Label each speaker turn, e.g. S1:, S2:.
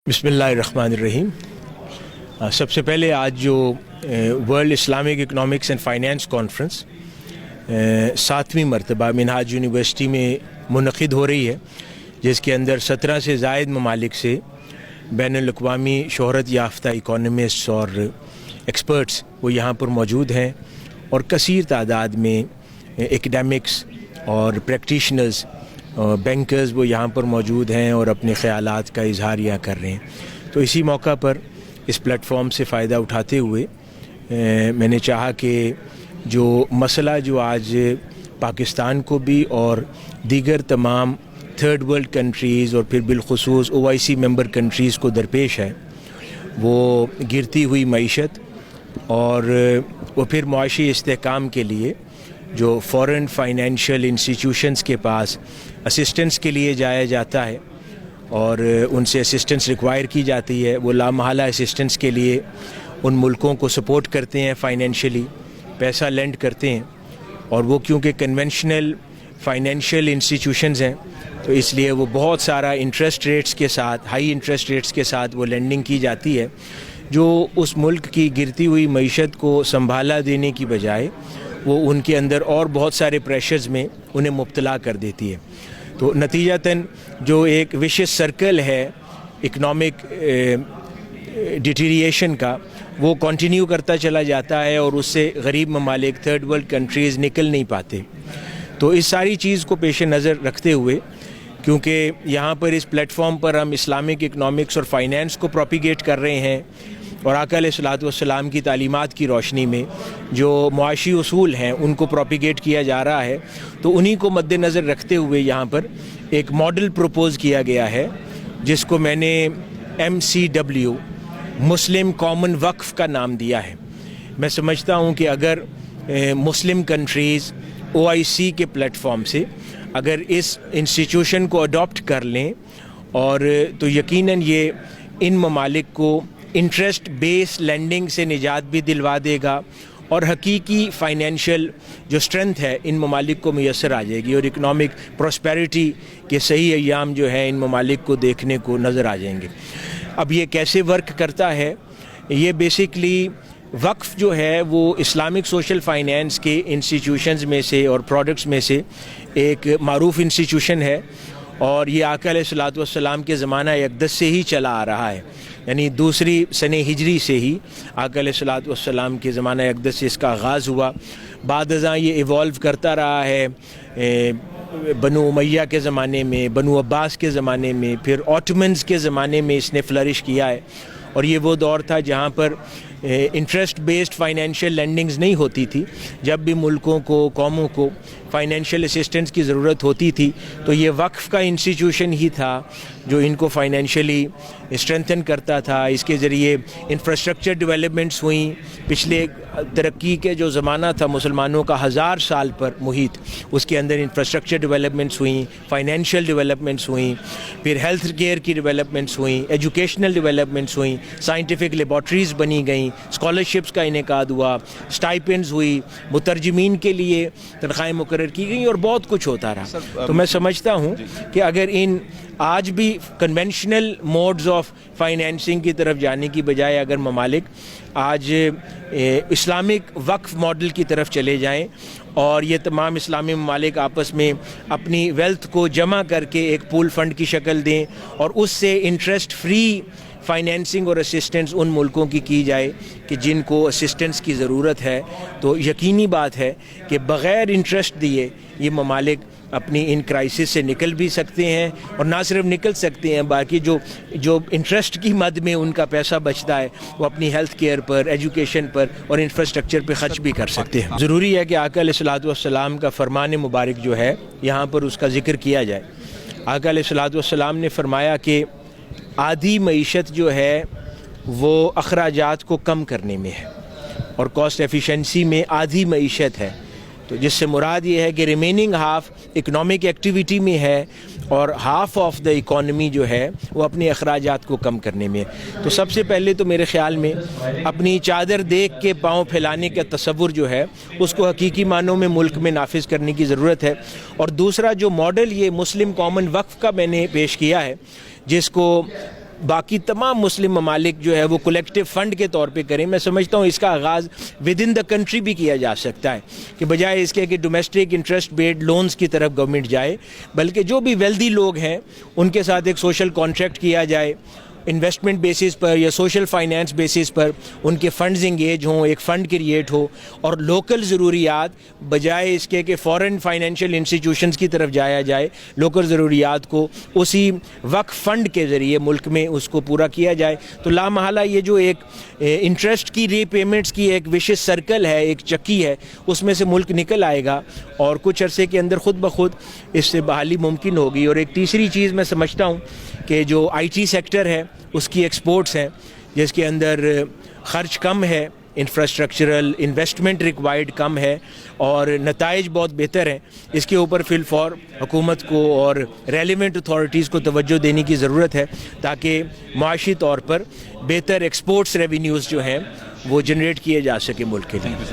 S1: बिस्मिल्लाहिर्रहमानिर्रहीम। सबसे पहले आज जो world Islamic economics and finance conference 7वीं मरतबा मिनहाज यूनिवर्सिटी में मुनक़िद हो रही है, जिसके अंदर 17 से ज़ायद ममालिक से बैनुल-अक़वामी शोहरत याफ्ता इकोनॉमिस्ट्स और एक्सपर्ट्स वो यहाँ पर मौजूद हैं और कसीर तादाद में एकेडमिक्स और प्रैक्टिशनर्स और बैंकर्स वो यहाँ पर मौजूद हैं और अपने ख़यालात का इजहार यहाँ कर रहे हैं। तो इसी मौका पर इस प्लेटफॉर्म से फ़ायदा उठाते हुए मैंने चाहा कि जो मसला जो आज पाकिस्तान को भी और दीगर तमाम थर्ड वर्ल्ड कंट्रीज़ और फिर बिलखुसूस OIC मेंबर कंट्रीज़ को दरपेश है, वो गिरती हुई मईशत और वो फिर मुआशी इस्तेहकाम के लिए जो फ़ॉरेन फाइनेंशियल इंस्टीट्यूशंस के पास असिस्टेंस के लिए जाया जाता है और उनसे असिस्टेंस रिक्वायर की जाती है, वो लामहला असिस्टेंस के लिए उन मुल्कों को सपोर्ट करते हैं, फाइनेंशियली पैसा लेंड करते हैं। और वो क्योंकि कन्वेंशनल फाइनेंशियल इंस्टीट्यूशंस हैं तो इसलिए वो बहुत सारा इंटरेस्ट रेट्स के साथ, हाई इंटरेस्ट रेट्स के साथ वो लेंडिंग की जाती है, जो उस मुल्क की गिरती हुई मईशत को संभाला देने की बजाय वो उनके अंदर और बहुत सारे प्रेशर्स में उन्हें मुब्तला कर देती है। तो नतीजतन जो एक विशियस सर्कल है इकनॉमिक डिटीरिएशन का, वो कंटिन्यू करता चला जाता है और उससे गरीब ममालिक थर्ड वर्ल्ड कंट्रीज़ निकल नहीं पाते। तो इस सारी चीज़ को पेश नज़र रखते हुए, क्योंकि यहाँ पर इस प्लेटफॉर्म पर हम इस्लामिक इकनॉमिक्स और फाइनेंस को प्रोपिगेट कर रहे हैं और आका अलैहिस्सलातु वस्सलाम की तालीमात की रोशनी में जो मुआशी उसूल हैं उनको प्रोपिगेट किया जा रहा है, तो उन्हीं को मद्देनज़र रखते हुए यहाँ पर एक मॉडल प्रपोज़ किया गया है जिसको मैंने MCW मुस्लिम कॉमन वक्फ़ का नाम दिया है। मैं समझता हूँ कि अगर मुस्लिम कंट्रीज़ OIC के प्लेटफॉर्म से अगर इस इंस्टीट्यूशन को अडॉप्ट कर लें और तो यकीनन ये इन ममालिक को इंटरेस्ट बेस लेंडिंग से निजात भी दिलवा देगा और हकीकी फाइनेंशियल जो स्ट्रेंथ है इन ममालिक को मैसर आ जाएगी और इकनॉमिक प्रॉस्पेरिटी के सही अय्याम जो है इन ममालिक को देखने को नज़र आ जाएंगे। अब ये कैसे वर्क करता है, ये बेसिकली वक्फ़ जो है वो इस्लामिक सोशल फाइनेंस के इंस्टीट्यूशंस में से और प्रोडक्ट्स में से एक मारूफ इंस्टीट्यूशन है और ये आका अलैहिस्सलातु वस्सलाम के ज़माना अक़दस से ही चला आ रहा है, यानी दूसरी सने हिजरी से ही आका अलैहिस्सलातु वस्सलाम के ज़माना अक़दस से इसका आगाज़ हुआ। बाद अज़ां ये इवॉल्व करता रहा है बनु उमैया के ज़माने में, बनु अब्बास के ज़माने में, फिर ऑटोमन्स के ज़माने में इसने फ्लरिश किया है। और ये वो दौर था जहाँ पर इंटरेस्ट बेस्ड फाइनेंशियल लेंडिंग्स नहीं होती थी। जब भी मुल्कों को, कौमों को फाइनेंशियल असिस्टेंस की ज़रूरत होती थी तो ये वक्फ़ का इंस्टीट्यूशन ही था जो इनको फाइनेंशियली स्ट्रेंथन करता था। इसके ज़रिए इंफ्रास्ट्रक्चर डेवलपमेंट्स हुई। पिछले तरक्की के जो ज़माना था मुसलमानों का 1000 साल पर मुहित, उसके अंदर इंफ्रास्ट्रक्चर डेवलपमेंट्स हुई, फाइनेंशियल डेवलपमेंट्स हुई, फिर हेल्थ केयर की डेवलपमेंट्स हुई, एजुकेशनल डेवलपमेंट्स हुई, साइंटिफिक लेबॉर्ट्रीज़ बनी गई, स्कॉलरशिप्स का इनेकाद हुआ, स्टाइपेंड्स हुई, मुतरजमीन के लिए तनख्वाहें मुकर्रर की गई और बहुत कुछ होता रहा। तो मैं समझता हूँ कि अगर इन आज भी कन्वेंशनल मोड्स ऑफ फाइनेंसिंग की तरफ जाने की बजाय अगर ममालिक आज इस्लामिक वक्फ मॉडल की तरफ चले जाएं और ये तमाम इस्लामी ममालिक आपस में अपनी वेल्थ को जमा करके एक पूल फंड की शक्ल दें और उससे इंटरेस्ट फ्री फाइनेंसिंग और असिस्टेंस उन मुल्कों की जाए कि जिनको असिस्टेंस की ज़रूरत है, तो यकीनी बात है कि बग़ैर इंटरेस्ट दिए ये ममालिक अपनी इन क्राइसिस से निकल भी सकते हैं और ना सिर्फ निकल सकते हैं, बाकी जो इंटरेस्ट की मद में उनका पैसा बचता है वो अपनी हेल्थ केयर पर, एजुकेशन पर और इंफ्रास्ट्रक्चर पर ख़र्च भी कर सकते हैं। ज़रूरी है कि आका अलैहिस्सलातु वस्सलाम का फरमान मुबारक जो है यहाँ पर उसका ज़िक्र किया जाए। आका अलैहिस्सलातु वस्सलाम ने फरमाया कि आधी मईशत जो है वो अखराजात को कम करने में है और कॉस्ट एफिशिएंसी में आधी मईशत है। तो जिससे मुराद ये है कि रिमेनिंग हाफ इकनॉमिक एक्टिविटी में है और हाफ ऑफ द इकॉनमी जो है वो अपने अखराजात को कम करने में है। तो सबसे पहले तो मेरे ख़्याल में अपनी चादर देख के पाँव फैलाने का तसव्वुर जो है उसको हकीकी मानों में मुल्क में नाफिज करने की ज़रूरत है। और दूसरा जो मॉडल ये मुस्लिम कॉमन वक्फ़ का मैंने पेश किया है, जिसको باقی تمام مسلم ممالک جو ہے وہ کولیکٹیو فنڈ کے طور پہ کریں. میں سمجھتا ہوں اس کا آغاز ود ان دا کنٹری بھی کیا جا سکتا ہے کہ بجائے اس کے کہ ڈومیسٹک انٹرسٹ بیسڈ لونز کی طرف گورنمنٹ جائے, بلکہ جو بھی ویلدی لوگ ہیں ان کے ساتھ ایک سوشل کانٹریکٹ کیا جائے, انویسٹمنٹ بیسس پر یا سوشل فائنانس بیسس پر ان کے فنڈز انگیج ہوں, ایک فنڈ کریٹ ہو, اور لوکل ضروریات بجائے اس کے کہ فورن فائنینشیل انسٹیٹیوشنز کی طرف جایا جائے, لوکل ضروریات کو اسی وقف فنڈ کے ذریعے ملک میں اس کو پورا کیا جائے. تو لامحالہ یہ جو ایک انٹرسٹ کی ری پیمنٹس کی ایک وشیس سرکل ہے, ایک چکی ہے, اس میں سے ملک نکل آئے گا اور کچھ عرصے کے اندر خود بخود اس سے بحالی ممکن ہوگی. اور ایک تیسری چیز میں سمجھتا ہوں کہ جو آئی ٹی سیکٹر ہے اس کی ایکسپورٹس ہیں, جس کے اندر خرچ کم ہے, انفراسٹرکچرل انویسٹمنٹ ریکوائرڈ کم ہے اور نتائج بہت بہتر ہیں. اس کے اوپر فی الفور حکومت کو اور ریلیونٹ اتھارٹیز کو توجہ دینے کی ضرورت ہے تاکہ معاشی طور پر بہتر ایکسپورٹس ریونیوز جو ہیں وہ جنریٹ کیے جا سکے ملک کے لیے.